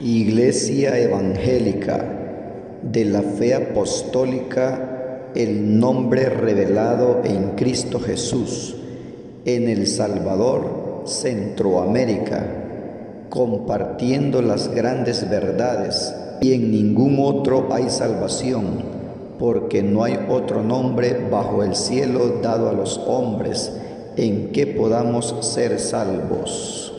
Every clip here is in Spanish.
Iglesia Evangélica de la Fe Apostólica, el nombre revelado en Cristo Jesús, en El Salvador, Centroamérica, compartiendo las grandes verdades, y en ningún otro hay salvación, porque no hay otro nombre bajo el cielo dado a los hombres en que podamos ser salvos.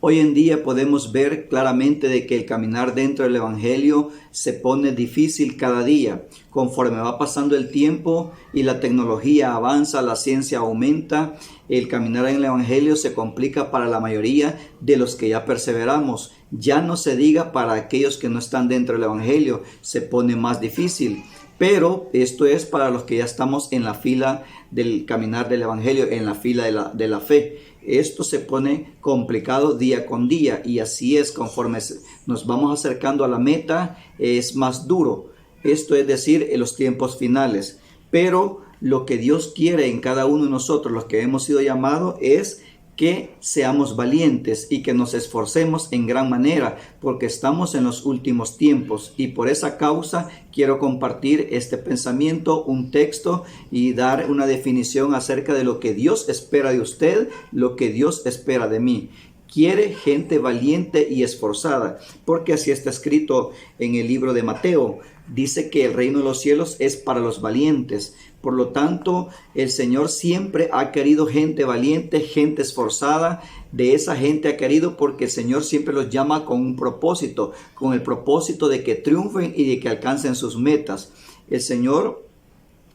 Hoy en día podemos ver claramente de que el caminar dentro del Evangelio se pone difícil cada día. Conforme va pasando el tiempo y la tecnología avanza, la ciencia aumenta, el caminar en el Evangelio se complica para la mayoría de los que ya perseveramos. Ya no se diga para aquellos que no están dentro del Evangelio, se pone más difícil. Pero esto es para los que ya estamos en la fila del caminar del Evangelio, en la fila de la fe. Esto se pone complicado día con día, y así es, conforme nos vamos acercando a la meta, es más duro. Esto es decir, en los tiempos finales. Pero lo que Dios quiere en cada uno de nosotros, los que hemos sido llamados, es que seamos valientes y que nos esforcemos en gran manera, porque estamos en los últimos tiempos, y por esa causa quiero compartir este pensamiento, un texto, y dar una definición acerca de lo que Dios espera de usted, lo que Dios espera de mí. Quiere gente valiente y esforzada, porque así está escrito en el libro de Mateo. Dice que el reino de los cielos es para los valientes. Por lo tanto, el Señor siempre ha querido gente valiente, gente esforzada. De esa gente ha querido, porque el Señor siempre los llama con un propósito, con el propósito de que triunfen y de que alcancen sus metas. El Señor,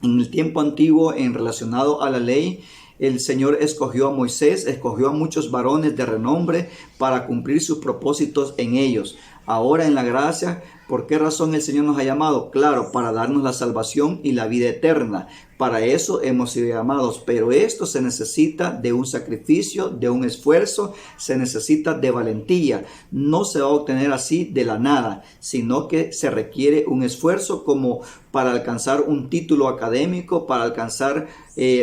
en el tiempo antiguo, en relacionado a la ley, el Señor escogió a Moisés, escogió a muchos varones de renombre para cumplir sus propósitos en ellos. Ahora en la gracia, ¿por qué razón el Señor nos ha llamado? Claro, para darnos la salvación y la vida eterna. Para eso hemos sido llamados, pero esto se necesita de un sacrificio, de un esfuerzo, se necesita de valentía. No se va a obtener así de la nada, sino que se requiere un esfuerzo, como para alcanzar un título académico, para alcanzar,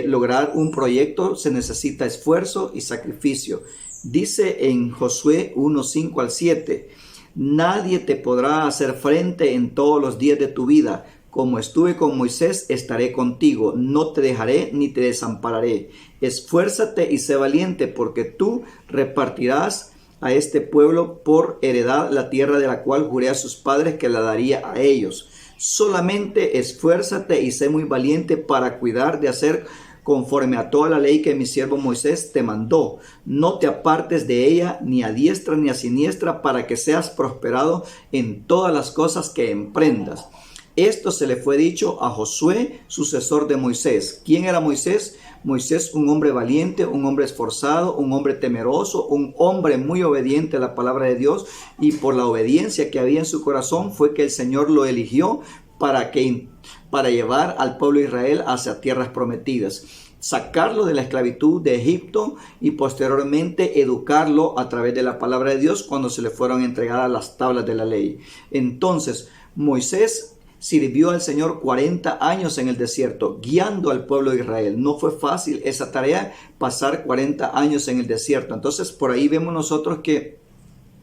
lograr un proyecto, se necesita esfuerzo y sacrificio. Dice en Josué 1:5 al 7, nadie te podrá hacer frente en todos los días de tu vida. Como estuve con Moisés, estaré contigo. No te dejaré ni te desampararé. Esfuérzate y sé valiente, porque tú repartirás a este pueblo por heredad la tierra de la cual juré a sus padres que la daría a ellos. Solamente esfuérzate y sé muy valiente para cuidar de hacer conforme a toda la ley que mi siervo Moisés te mandó. No te apartes de ella ni a diestra ni a siniestra, para que seas prosperado en todas las cosas que emprendas. Esto se le fue dicho a Josué, sucesor de Moisés. ¿Quién era Moisés? Moisés, un hombre valiente, un hombre esforzado, un hombre temeroso, un hombre muy obediente a la palabra de Dios, y por la obediencia que había en su corazón fue que el Señor lo eligió para llevar al pueblo de Israel hacia tierras prometidas, sacarlo de la esclavitud de Egipto y posteriormente educarlo a través de la palabra de Dios cuando se le fueron entregadas las tablas de la ley. Entonces, Moisés sirvió al Señor 40 años en el desierto, guiando al pueblo de Israel. No fue fácil esa tarea, pasar 40 años en el desierto. Entonces, por ahí vemos nosotros que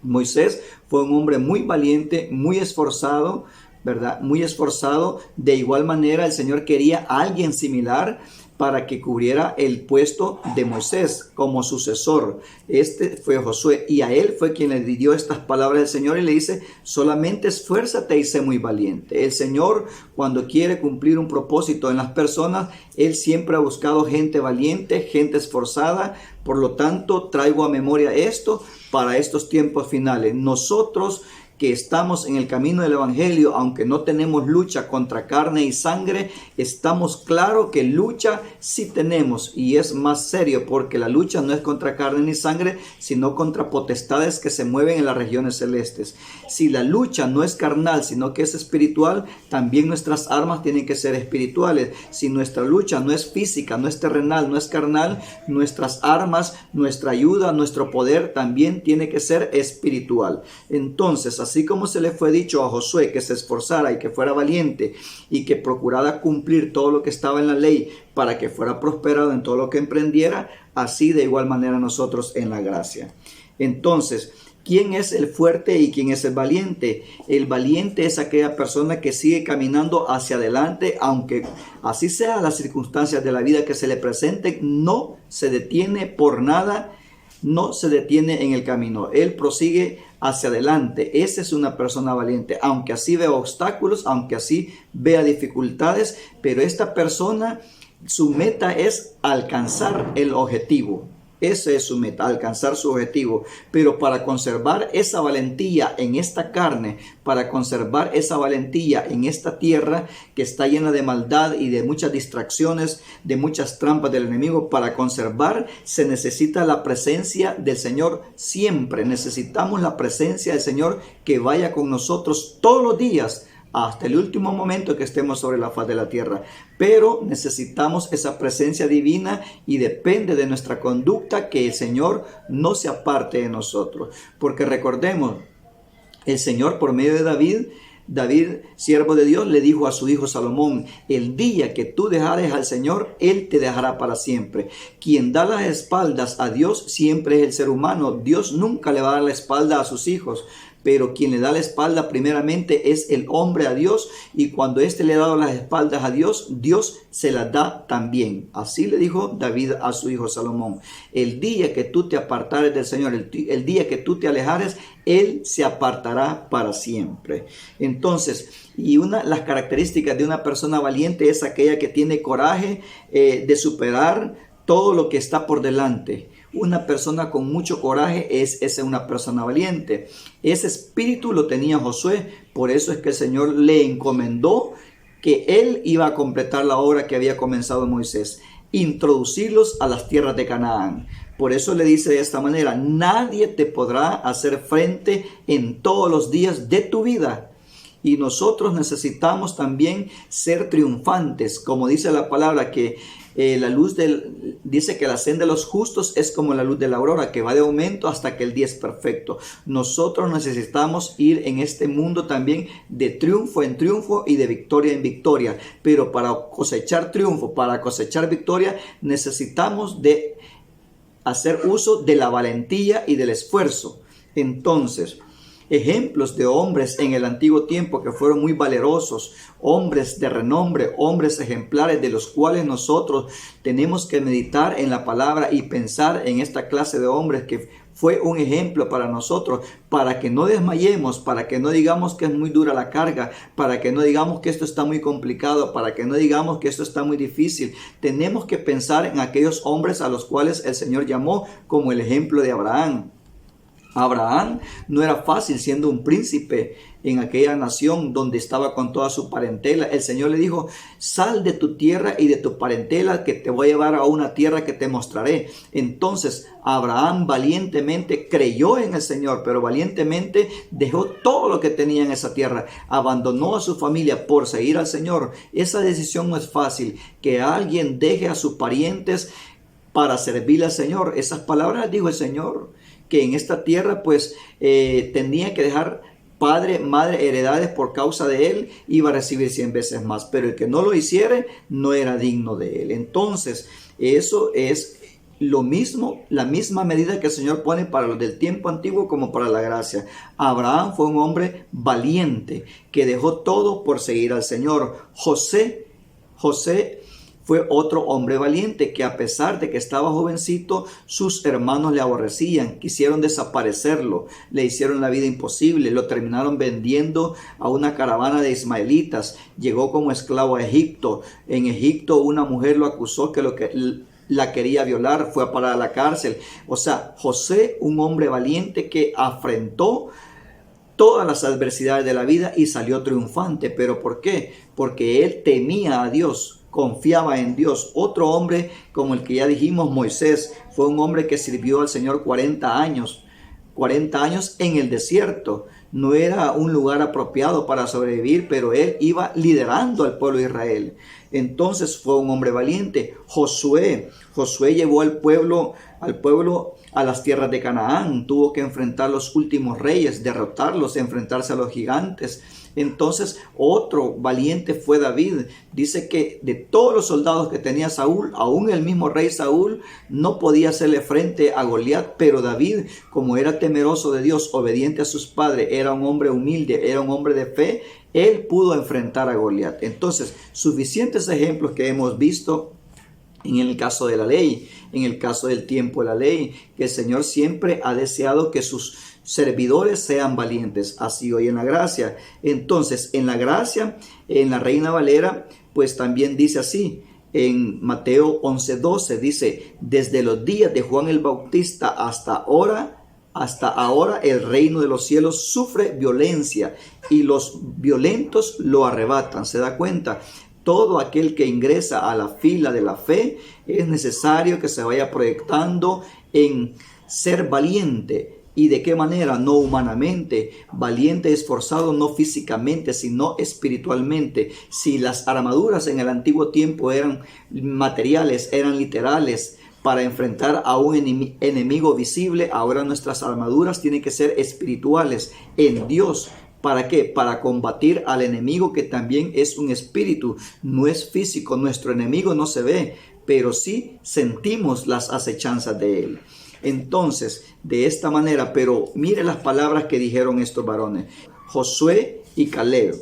Moisés fue un hombre muy valiente, muy esforzado, ¿verdad? Muy esforzado. De igual manera, el Señor quería a alguien similar para que cubriera el puesto de Moisés como sucesor. Este fue Josué, y a él fue quien le dio estas palabras del Señor, y le dice: solamente esfuérzate y sé muy valiente. El Señor, cuando quiere cumplir un propósito en las personas, Él siempre ha buscado gente valiente, gente esforzada. Por lo tanto, traigo a memoria esto para estos tiempos finales. Nosotros que estamos en el camino del Evangelio, aunque no tenemos lucha contra carne y sangre, estamos claros que lucha sí tenemos, y es más serio, porque la lucha no es contra carne ni sangre, sino contra potestades que se mueven en las regiones celestes. Si la lucha no es carnal, sino que es espiritual, también nuestras armas tienen que ser espirituales. Si nuestra lucha no es física, no es terrenal, no es carnal, nuestras armas, nuestra ayuda, nuestro poder también tiene que ser espiritual. Entonces, así como se le fue dicho a Josué que se esforzara y que fuera valiente y que procurara cumplir todo lo que estaba en la ley para que fuera prosperado en todo lo que emprendiera, así de igual manera nosotros en la gracia. Entonces, ¿quién es el fuerte y quién es el valiente? El valiente es aquella persona que sigue caminando hacia adelante, aunque así sea las circunstancias de la vida que se le presenten, no se detiene por nada, no se detiene en el camino. Él prosigue hacia adelante. Esa es una persona valiente, aunque así vea obstáculos, aunque así vea dificultades, pero esta persona, su meta es alcanzar el objetivo. Ese es su meta, alcanzar su objetivo. Pero para conservar esa valentía en esta carne, para conservar esa valentía en esta tierra que está llena de maldad y de muchas distracciones, de muchas trampas del enemigo, para conservar se necesita la presencia del Señor siempre. Necesitamos la presencia del Señor que vaya con nosotros todos los días, hasta el último momento que estemos sobre la faz de la tierra. Pero necesitamos esa presencia divina y depende de nuestra conducta que el Señor no se aparte de nosotros. Porque recordemos, el Señor por medio de David, siervo de Dios, le dijo a su hijo Salomón: el día que tú dejares al Señor, Él te dejará para siempre. Quien da las espaldas a Dios siempre es el ser humano. Dios nunca le va a dar la espalda a sus hijos, pero quien le da la espalda primeramente es el hombre a Dios, y cuando éste le ha dado las espaldas a Dios, Dios se las da también. Así le dijo David a su hijo Salomón: el día que tú te apartares del Señor, el día que tú te alejares, Él se apartará para siempre. Entonces, las características de una persona valiente es aquella que tiene coraje de superar todo lo que está por delante. Una persona con mucho coraje es una persona valiente. Ese espíritu lo tenía Josué. Por eso es que el Señor le encomendó que él iba a completar la obra que había comenzado Moisés: introducirlos a las tierras de Canaán. Por eso le dice de esta manera: nadie te podrá hacer frente en todos los días de tu vida. Y nosotros necesitamos también ser triunfantes, como dice la palabra, que dice que la senda de los justos es como la luz de la aurora, que va de aumento hasta que el día es perfecto. Nosotros necesitamos ir en este mundo también de triunfo en triunfo y de victoria en victoria. Pero para cosechar triunfo, para cosechar victoria, necesitamos de hacer uso de la valentía y del esfuerzo. Entonces, ejemplos de hombres en el antiguo tiempo que fueron muy valerosos, hombres de renombre, hombres ejemplares, de los cuales nosotros tenemos que meditar en la palabra y pensar en esta clase de hombres que fue un ejemplo para nosotros, para que no desmayemos, para que no digamos que es muy dura la carga, para que no digamos que esto está muy complicado, para que no digamos que esto está muy difícil. Tenemos que pensar en aquellos hombres a los cuales el Señor llamó, como el ejemplo de Abraham. Abraham no era fácil siendo un príncipe en aquella nación donde estaba con toda su parentela. El Señor le dijo: sal de tu tierra y de tu parentela, que te voy a llevar a una tierra que te mostraré. Entonces Abraham valientemente creyó en el Señor, pero valientemente dejó todo lo que tenía en esa tierra, abandonó a su familia por seguir al Señor. Esa decisión no es fácil, que alguien deje a sus parientes para servirle al Señor. Esas palabras dijo el Señor, que en esta tierra pues tenía que dejar padre, madre, heredades por causa de él, iba a recibir 100 veces más, pero el que no lo hiciere no era digno de él. Entonces eso es lo mismo, la misma medida que el Señor pone para los del tiempo antiguo como para la gracia. Abraham fue un hombre valiente que dejó todo por seguir al Señor. José fue otro hombre valiente que, a pesar de que estaba jovencito, sus hermanos le aborrecían, quisieron desaparecerlo, le hicieron la vida imposible, lo terminaron vendiendo a una caravana de ismaelitas, llegó como esclavo a Egipto. En Egipto una mujer lo acusó que la quería violar, fue a parar a la cárcel. O sea, José, un hombre valiente que afrontó todas las adversidades de la vida y salió triunfante. ¿Pero por qué? Porque él temía a Dios, confiaba en Dios. Otro hombre, como el que ya dijimos, Moisés, fue un hombre que sirvió al Señor 40 años en el desierto. no era un lugar apropiado para sobrevivir, pero él iba liderando al pueblo de Israel. Entonces fue un hombre valiente. Josué llevó al pueblo a las tierras de Canaán. Tuvo que enfrentar los últimos reyes, derrotarlos, enfrentarse a los gigantes. Entonces otro valiente fue David. Dice que de todos los soldados que tenía Saúl, aún el mismo rey Saúl no podía hacerle frente a Goliat, pero David, como era temeroso de Dios, obediente a sus padres, era un hombre humilde, era un hombre de fe, él pudo enfrentar a Goliat. Entonces, suficientes ejemplos que hemos visto en el caso de la ley, en el caso del tiempo de la ley, que el Señor siempre ha deseado que sus servidores sean valientes. Así hoy en la gracia. Entonces, en la gracia, en la Reina Valera, pues también dice así. En Mateo 11:12 dice: desde los días de Juan el Bautista hasta ahora el reino de los cielos sufre violencia y los violentos lo arrebatan. ¿Se da cuenta? Todo aquel que ingresa a la fila de la fe es necesario que se vaya proyectando en ser valiente. ¿Y de qué manera? No humanamente. Valiente, esforzado, no físicamente, sino espiritualmente. Si las armaduras en el antiguo tiempo eran materiales, eran literales, para enfrentar a un enemigo visible, ahora nuestras armaduras tienen que ser espirituales en Dios. ¿Para qué? Para combatir al enemigo, que también es un espíritu, no es físico. Nuestro enemigo no se ve, pero sí sentimos las acechanzas de él. Entonces, de esta manera, pero mire las palabras que dijeron estos varones, Josué y Caleb,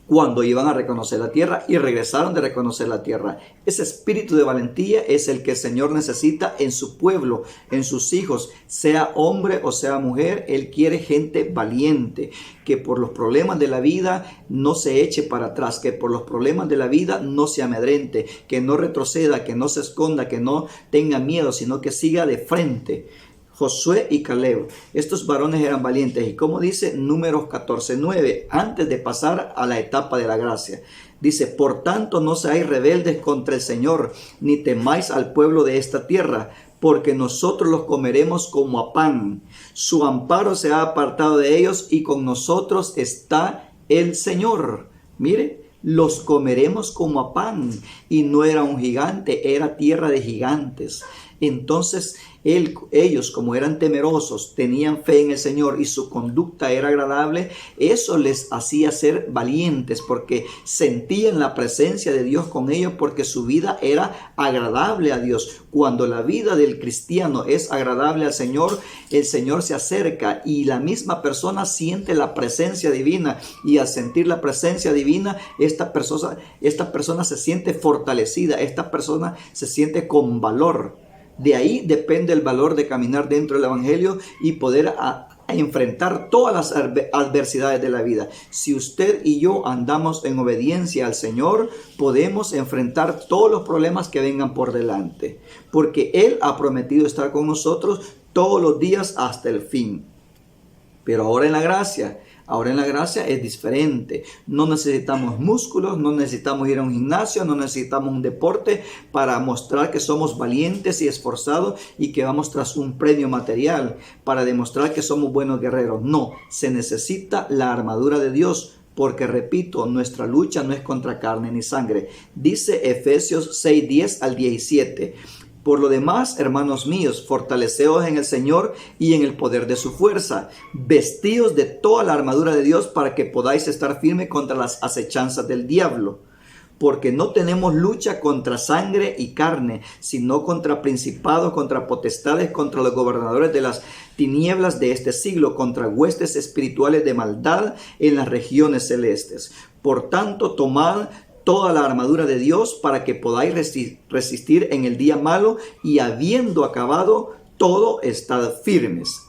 cuando iban a reconocer la tierra y regresaron de reconocer la tierra. Ese espíritu de valentía es el que el Señor necesita en su pueblo, en sus hijos, sea hombre o sea mujer. Él quiere gente valiente, que por los problemas de la vida no se eche para atrás, que por los problemas de la vida no se amedrente, que no retroceda, que no se esconda, que no tenga miedo, sino que siga de frente. Josué y Caleb, estos varones eran valientes. Y como dice Números 14:9, antes de pasar a la etapa de la gracia, dice: por tanto no seáis rebeldes contra el Señor, ni temáis al pueblo de esta tierra, porque nosotros los comeremos como a pan. Su amparo se ha apartado de ellos y con nosotros está el Señor. Mire, los comeremos como a pan. Y no era un gigante, era tierra de gigantes. Entonces ellos, como eran temerosos, tenían fe en el Señor y su conducta era agradable, eso les hacía ser valientes, porque sentían la presencia de Dios con ellos, porque su vida era agradable a Dios. Cuando la vida del cristiano es agradable al Señor, el Señor se acerca y la misma persona siente la presencia divina, y al sentir la presencia divina, esta persona se siente fortalecida, esta persona se siente con valor. De ahí depende el valor de caminar dentro del Evangelio y poder enfrentar todas las adversidades de la vida. Si usted y yo andamos en obediencia al Señor, podemos enfrentar todos los problemas que vengan por delante, porque Él ha prometido estar con nosotros todos los días hasta el fin. Pero ahora en la gracia es diferente. No necesitamos músculos, no necesitamos ir a un gimnasio, no necesitamos un deporte para mostrar que somos valientes y esforzados y que vamos tras un premio material, para demostrar que somos buenos guerreros. No, se necesita la armadura de Dios, porque repito, nuestra lucha no es contra carne ni sangre. Dice Efesios 6:10 al 17. Por lo demás, hermanos míos, fortaleceos en el Señor y en el poder de su fuerza. Vestíos de toda la armadura de Dios para que podáis estar firmes contra las acechanzas del diablo. Porque no tenemos lucha contra sangre y carne, sino contra principados, contra potestades, contra los gobernadores de las tinieblas de este siglo, contra huestes espirituales de maldad en las regiones celestes. Por tanto, tomad toda la armadura de Dios para que podáis resistir en el día malo, y habiendo acabado todo, estad firmes.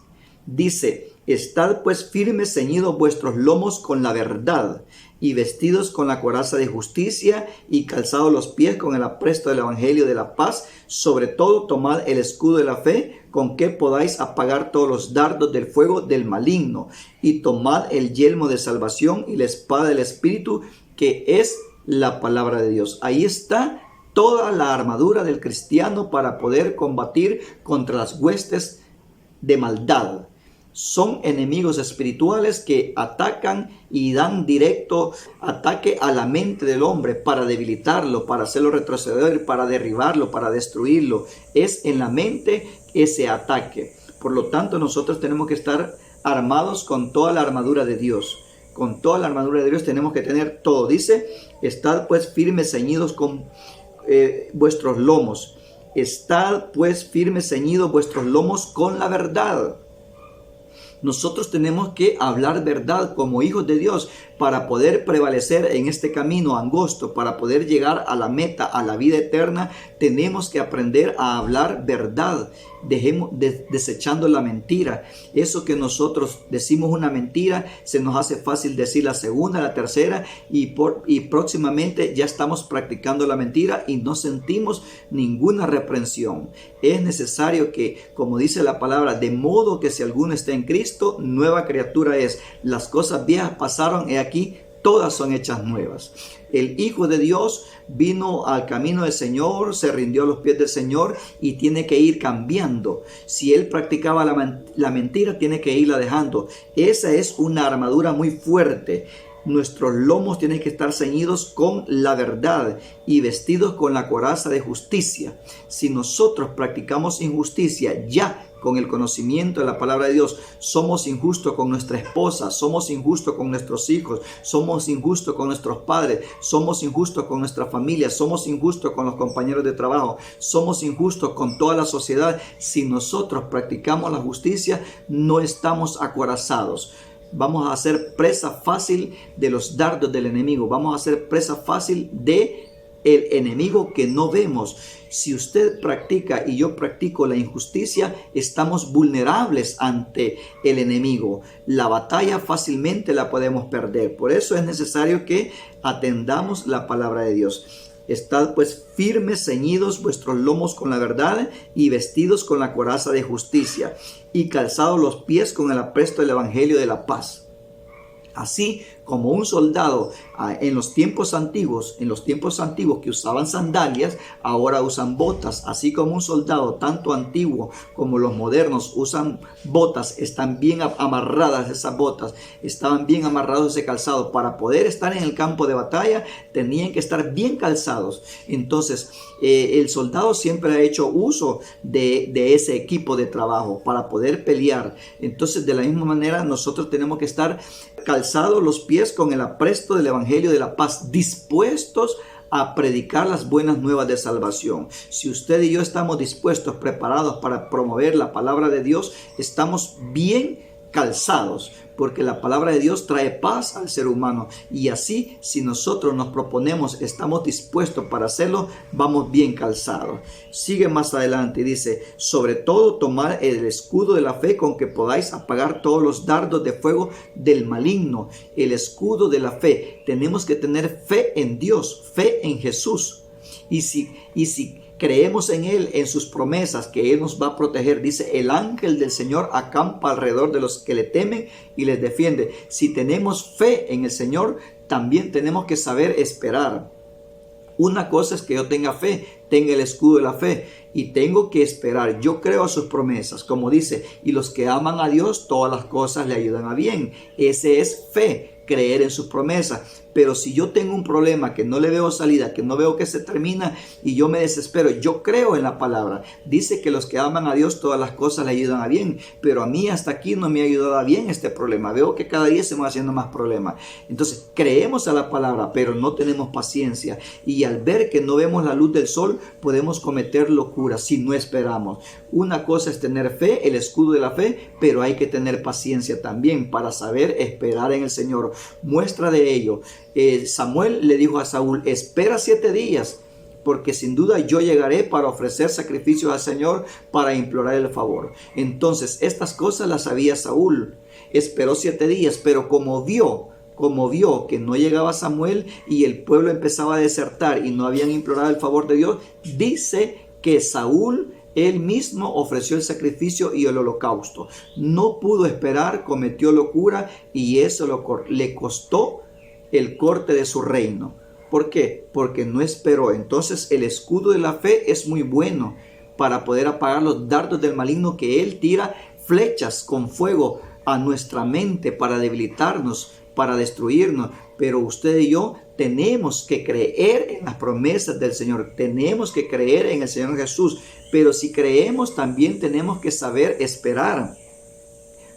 Dice: estad pues firmes, ceñidos vuestros lomos con la verdad, y vestidos con la coraza de justicia, y calzados los pies con el apresto del evangelio de la paz. Sobre todo tomad el escudo de la fe, con que podáis apagar todos los dardos del fuego del maligno, y tomad el yelmo de salvación y la espada del Espíritu, que es la palabra de Dios. Ahí está toda la armadura del cristiano para poder combatir contra las huestes de maldad. Son enemigos espirituales que atacan y dan directo ataque a la mente del hombre para debilitarlo, para hacerlo retroceder, para derribarlo, para destruirlo. Es en la mente ese ataque. Por lo tanto, nosotros tenemos que estar armados con toda la armadura de Dios. Con toda la armadura de Dios tenemos que tener todo. Dice, estad pues firmes, ceñidos con vuestros lomos. Estad pues firmes, ceñidos vuestros lomos con la verdad. Nosotros tenemos que hablar verdad como hijos de Dios para poder prevalecer en este camino angosto, para poder llegar a la meta, a la vida eterna. Tenemos que aprender a hablar verdad, desechando la mentira. Eso que nosotros decimos una mentira, se nos hace fácil decir la segunda, la tercera y próximamente ya estamos practicando la mentira y no sentimos ninguna reprensión. Es necesario que, como dice la palabra, de modo que si alguno está en Cristo, nueva criatura es. Las cosas viejas pasaron, he aquí, todas son hechas nuevas. El Hijo de Dios vino al camino del Señor, se rindió a los pies del Señor y tiene que ir cambiando. Si él practicaba la mentira, tiene que irla dejando. Esa es una armadura muy fuerte. Nuestros lomos tienen que estar ceñidos con la verdad y vestidos con la coraza de justicia. Si nosotros practicamos injusticia ya con el conocimiento de la palabra de Dios, somos injustos con nuestra esposa, somos injustos con nuestros hijos, somos injustos con nuestros padres, somos injustos con nuestra familia, somos injustos con los compañeros de trabajo, somos injustos con toda la sociedad. Si nosotros practicamos la justicia, no estamos acorazados. Vamos a ser presa fácil de los dardos del enemigo. Vamos a ser presa fácil de el enemigo que no vemos. Si usted practica y yo practico la injusticia, estamos vulnerables ante el enemigo. La batalla fácilmente la podemos perder. Por eso es necesario que atendamos la palabra de Dios. Estad pues firmes, ceñidos vuestros lomos con la verdad y vestidos con la coraza de justicia y calzados los pies con el apresto del evangelio de la paz. Así como un soldado en los tiempos antiguos que usaban sandalias, ahora usan botas. Así como un soldado tanto antiguo como los modernos usan botas, están bien amarradas esas botas, estaban bien amarrados ese calzado. Para poder estar en el campo de batalla tenían que estar bien calzados. Entonces el soldado siempre ha hecho uso de ese equipo de trabajo para poder pelear. Entonces de la misma manera nosotros tenemos que estar calzados los pies con el apresto del evangelio de la paz, dispuestos a predicar las buenas nuevas de salvación. Si usted y yo estamos dispuestos, preparados para promover la palabra de Dios, estamos bien calzados, porque la palabra de Dios trae paz al ser humano. Y así, si nosotros nos proponemos, estamos dispuestos para hacerlo, vamos bien calzados. Sigue más adelante y dice, sobre todo tomad el escudo de la fe con que podáis apagar todos los dardos de fuego del maligno. El escudo de la fe. Tenemos que tener fe en Dios, fe en Jesús. Y si creemos en Él, en sus promesas, que Él nos va a proteger. Dice, el ángel del Señor acampa alrededor de los que le temen y les defiende. Si tenemos fe en el Señor, también tenemos que saber esperar. Una cosa es que yo tenga fe, tenga el escudo de la fe y tengo que esperar. Yo creo a sus promesas, como dice, y los que aman a Dios, todas las cosas le ayudan a bien. Ese es fe, creer en sus promesas. Pero si yo tengo un problema que no le veo salida, que no veo que se termina y yo me desespero, yo creo en la palabra. Dice que los que aman a Dios todas las cosas le ayudan a bien, pero a mí hasta aquí no me ha ayudado a bien este problema. Veo que cada día se me va haciendo más problemas. Entonces creemos a la palabra, pero no tenemos paciencia. Y al ver que no vemos la luz del sol, podemos cometer locuras si no esperamos. Una cosa es tener fe, el escudo de la fe, pero hay que tener paciencia también para saber esperar en el Señor. Muestra de ello. Samuel le dijo a Saúl, espera 7 días, porque sin duda yo llegaré para ofrecer sacrificios al Señor, para implorar el favor. Entonces estas cosas las sabía Saúl. Esperó 7 días, pero como vio que no llegaba Samuel y el pueblo empezaba a desertar y no habían implorado el favor de Dios, dice que Saúl él mismo ofreció el sacrificio y el holocausto. No pudo esperar, cometió locura y eso le costó el corte de su reino. ¿Por qué? Porque no esperó. Entonces el escudo de la fe es muy bueno para poder apagar los dardos del maligno que él tira flechas con fuego a nuestra mente para debilitarnos, para destruirnos. Pero usted y yo tenemos que creer en las promesas del Señor. Tenemos que creer en el Señor Jesús. Pero si creemos, también tenemos que saber esperar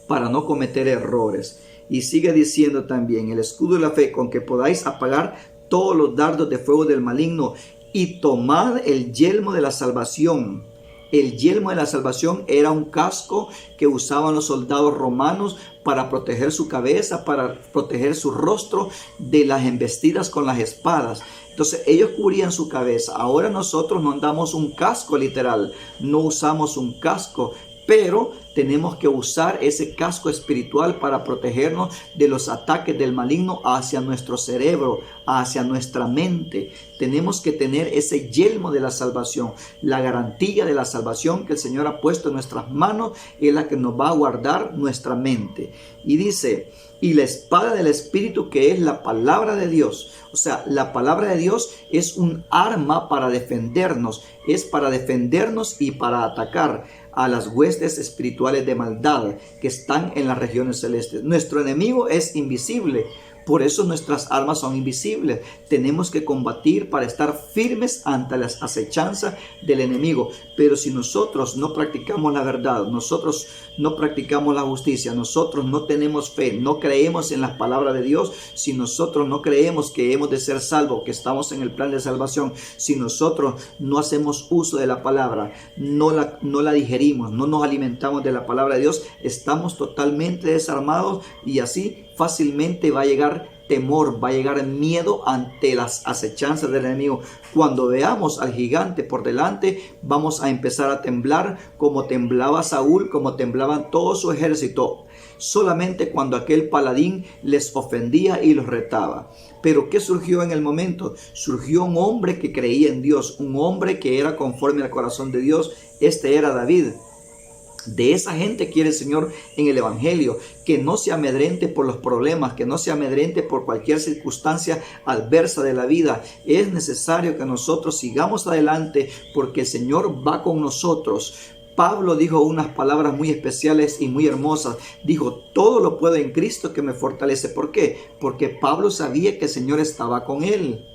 para no cometer errores. Y sigue diciendo también: el escudo de la fe, con que podáis apagar todos los dardos de fuego del maligno, y tomad el yelmo de la salvación. El yelmo de la salvación era un casco que usaban los soldados romanos para proteger su cabeza, para proteger su rostro de las embestidas con las espadas. Entonces ellos cubrían su cabeza. Ahora nosotros no andamos un casco literal, no usamos un casco, pero tenemos que usar ese casco espiritual para protegernos de los ataques del maligno hacia nuestro cerebro, hacia nuestra mente. Tenemos que tener ese yelmo de la salvación. La garantía de la salvación que el Señor ha puesto en nuestras manos es la que nos va a guardar nuestra mente. Y dice: y la espada del Espíritu, que es la palabra de Dios. O sea, la palabra de Dios es un arma para defendernos. Es para defendernos y para atacar a las huestes espirituales de maldad que están en las regiones celestes. Nuestro enemigo es invisible. Por eso nuestras armas son invisibles. Tenemos que combatir para estar firmes ante las acechanzas del enemigo. Pero si nosotros no practicamos la verdad, nosotros no practicamos la justicia, nosotros no tenemos fe, no creemos en las palabras de Dios, si nosotros no creemos que hemos de ser salvos, que estamos en el plan de salvación, si nosotros no hacemos uso de la palabra, no la digerimos, no nos alimentamos de la palabra de Dios, estamos totalmente desarmados, y así fácilmente va a llegar temor, va a llegar miedo ante las acechanzas del enemigo. Cuando veamos al gigante por delante, vamos a empezar a temblar como temblaba Saúl, como temblaban todo su ejército, solamente cuando aquel paladín les ofendía y los retaba. Pero ¿qué surgió en el momento? Surgió un hombre que creía en Dios, un hombre que era conforme al corazón de Dios. Este era David. De esa gente quiere el Señor en el Evangelio, que no se amedrente por los problemas, que no se amedrente por cualquier circunstancia adversa de la vida. Es necesario que nosotros sigamos adelante porque el Señor va con nosotros. Pablo dijo unas palabras muy especiales y muy hermosas. Dijo: todo lo puedo en Cristo que me fortalece. ¿Por qué? Porque Pablo sabía que el Señor estaba con él.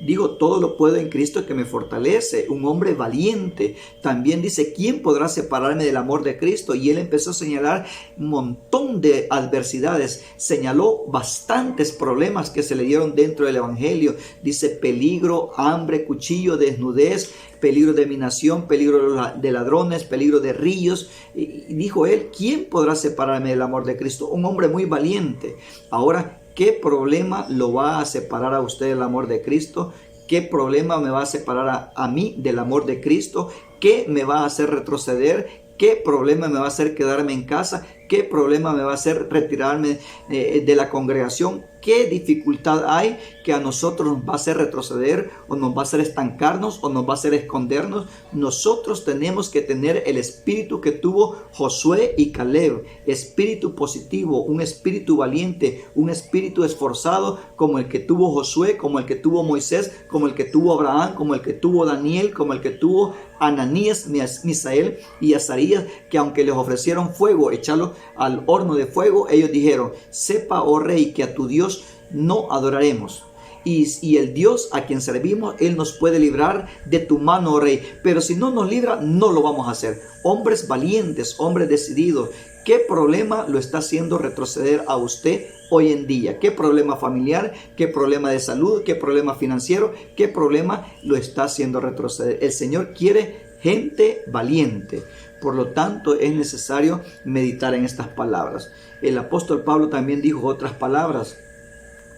Digo, todo lo puedo en Cristo que me fortalece. Un hombre valiente. También dice: ¿quién podrá separarme del amor de Cristo? Y él empezó a señalar un montón de adversidades. Señaló bastantes problemas que se le dieron dentro del Evangelio. Dice: peligro, hambre, cuchillo, desnudez, peligro de minación, peligro de ladrones, peligro de ríos. Y dijo él: ¿quién podrá separarme del amor de Cristo? Un hombre muy valiente. Ahora, ¿qué problema lo va a separar a usted del amor de Cristo? ¿Qué problema me va a separar a mí del amor de Cristo? ¿Qué me va a hacer retroceder? ¿Qué problema me va a hacer quedarme en casa? ¿Qué problema me va a hacer retirarme de la congregación? ¿Qué dificultad hay que a nosotros nos va a hacer retroceder, o nos va a hacer estancarnos, o nos va a hacer escondernos? Nosotros tenemos que tener el espíritu que tuvo Josué y Caleb, espíritu positivo, un espíritu valiente, un espíritu esforzado como el que tuvo Josué, como el que tuvo Moisés, como el que tuvo Abraham, como el que tuvo Daniel, como el que tuvo Ananías, Misael y Azarías, que aunque les ofrecieron fuego, echarlo al horno de fuego, ellos dijeron: sepa, oh rey, que a tu Dios no adoraremos. Y el Dios a quien servimos, Él nos puede librar de tu mano, oh rey. Pero si no nos libra, no lo vamos a hacer. Hombres valientes, hombres decididos. ¿Qué problema lo está haciendo retroceder a usted hoy en día? ¿Qué problema familiar? ¿Qué problema de salud? ¿Qué problema financiero? ¿Qué problema lo está haciendo retroceder? El Señor quiere gente valiente. Por lo tanto, es necesario meditar en estas palabras. El apóstol Pablo también dijo otras palabras: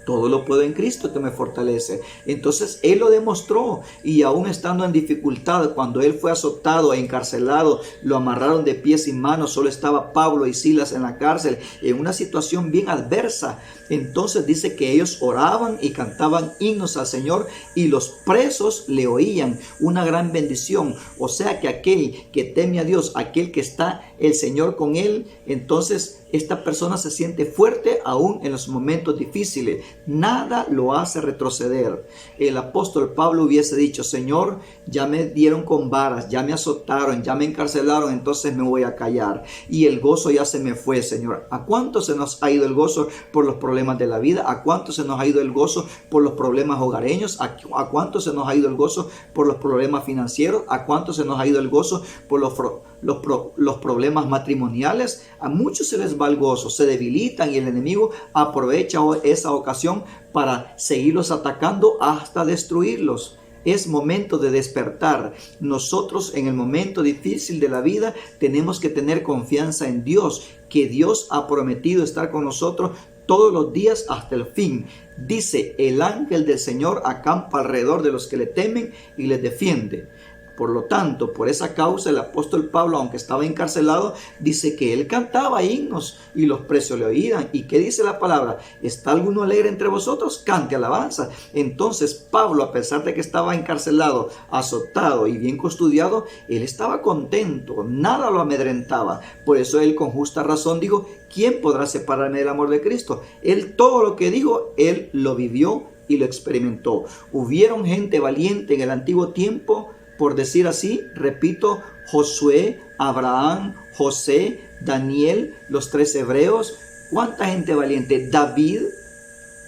todo lo puedo en Cristo que me fortalece. Entonces él lo demostró, y aún estando en dificultad, cuando él fue azotado e encarcelado, lo amarraron de pies y manos, solo estaba Pablo y Silas en la cárcel, en una situación bien adversa. Entonces dice que ellos oraban y cantaban himnos al Señor, y los presos le oían. Una gran bendición. O sea que aquel que teme a Dios, aquel que está el Señor con él, entonces esta persona se siente fuerte aún en los momentos difíciles. Nada lo hace retroceder. El apóstol Pablo hubiese dicho: Señor, ya me dieron con varas, ya me azotaron, ya me encarcelaron, entonces me voy a callar. Y el gozo ya se me fue, Señor. ¿A cuánto se nos ha ido el gozo por los problemas de la vida? ¿A cuánto se nos ha ido el gozo por los problemas hogareños? ¿A cuánto se nos ha ido el gozo por los problemas financieros? ¿A cuánto se nos ha ido el gozo por los problemas matrimoniales? A muchos se les va el gozo, se debilitan y el enemigo aprovecha esa ocasión para seguirlos atacando hasta destruirlos. Es momento de despertar. Nosotros en el momento difícil de la vida tenemos que tener confianza en Dios, que Dios ha prometido estar con nosotros todos los días hasta el fin. Dice: el ángel del Señor acampa alrededor de los que le temen y les defiende. Por lo tanto, por esa causa, el apóstol Pablo, aunque estaba encarcelado, dice que él cantaba himnos y los presos le oían. ¿Y qué dice la palabra? ¿Está alguno alegre entre vosotros? Cante alabanza. Entonces Pablo, a pesar de que estaba encarcelado, azotado y bien custodiado, él estaba contento, nada lo amedrentaba. Por eso él con justa razón dijo: ¿quién podrá separarme del amor de Cristo? Él todo lo que dijo, él lo vivió y lo experimentó. Hubieron gente valiente en el antiguo tiempo, por decir así, repito: Josué, Abraham, José, Daniel, los 3 hebreos. ¿Cuánta gente valiente? David,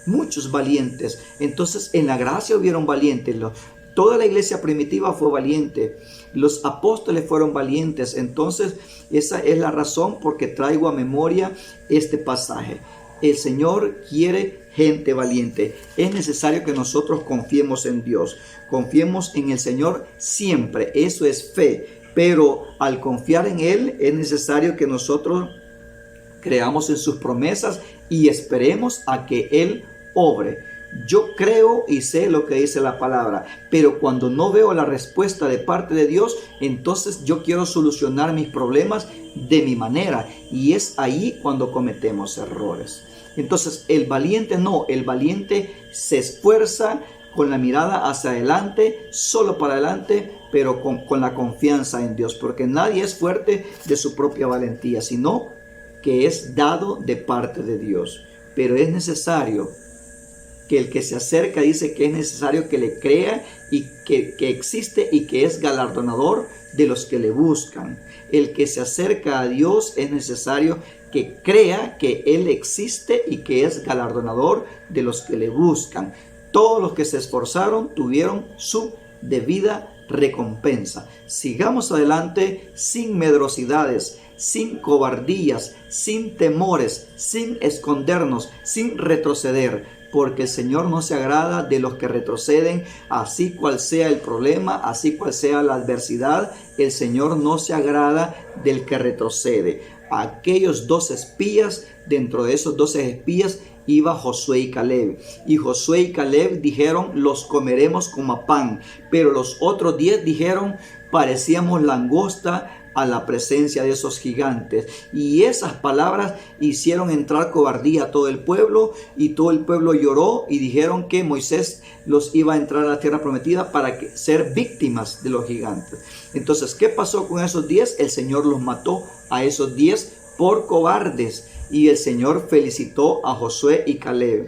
muchos valientes. Entonces en la gracia hubieron valientes. Toda la iglesia primitiva fue valiente. Los apóstoles fueron valientes. Entonces esa es la razón por que traigo a memoria este pasaje. El Señor quiere gente valiente. Es necesario que nosotros confiemos en Dios. Confiemos en el Señor siempre. Eso es fe. Pero al confiar en Él es necesario que nosotros creamos en sus promesas y esperemos a que Él obre. Yo creo y sé lo que dice la palabra, pero cuando no veo la respuesta de parte de Dios, entonces yo quiero solucionar mis problemas de mi manera, y es ahí cuando cometemos errores. Entonces el valiente no, el valiente se esfuerza con la mirada hacia adelante, solo para adelante, pero con la confianza en Dios, porque nadie es fuerte de su propia valentía, sino que es dado de parte de Dios. Pero es necesario que el que se acerca, dice que es necesario que le crea y que existe y que es galardonador de los que le buscan. El que se acerca a Dios es necesario que crea que Él existe y que es galardonador de los que le buscan. Todos los que se esforzaron tuvieron su debida recompensa. Sigamos adelante sin medrosidades, sin cobardías, sin temores, sin escondernos, sin retroceder, porque el Señor no se agrada de los que retroceden, así cual sea el problema, así cual sea la adversidad. El Señor no se agrada del que retrocede. Aquellos 2 espías, dentro de esos 12 espías iba Josué y Caleb. Y Josué y Caleb dijeron: los comeremos como pan. Pero los otros 10 dijeron: parecíamos langosta a la presencia de esos gigantes. Y esas palabras hicieron entrar cobardía a todo el pueblo, y todo el pueblo lloró y dijeron que Moisés los iba a entrar a la tierra prometida para ser víctimas de los gigantes. Entonces, ¿qué pasó con esos 10? El Señor los mató a esos 10 por cobardes, y el Señor felicitó a Josué y Caleb.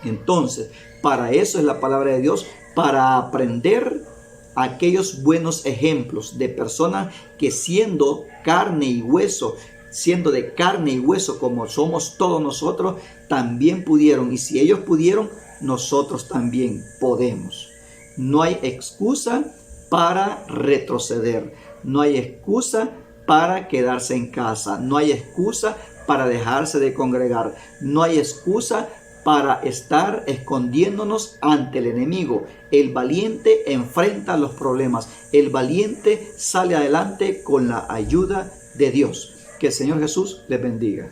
Entonces, para eso es la palabra de Dios, para aprender aquellos buenos ejemplos de personas que siendo carne y hueso, siendo de carne y hueso como somos todos nosotros, también pudieron. Y si ellos pudieron, nosotros también podemos. No hay excusa para retroceder. No hay excusa para quedarse en casa. No hay excusa para dejarse de congregar. No hay excusa para estar escondiéndonos ante el enemigo. El valiente enfrenta los problemas. El valiente sale adelante con la ayuda de Dios. Que el Señor Jesús les bendiga.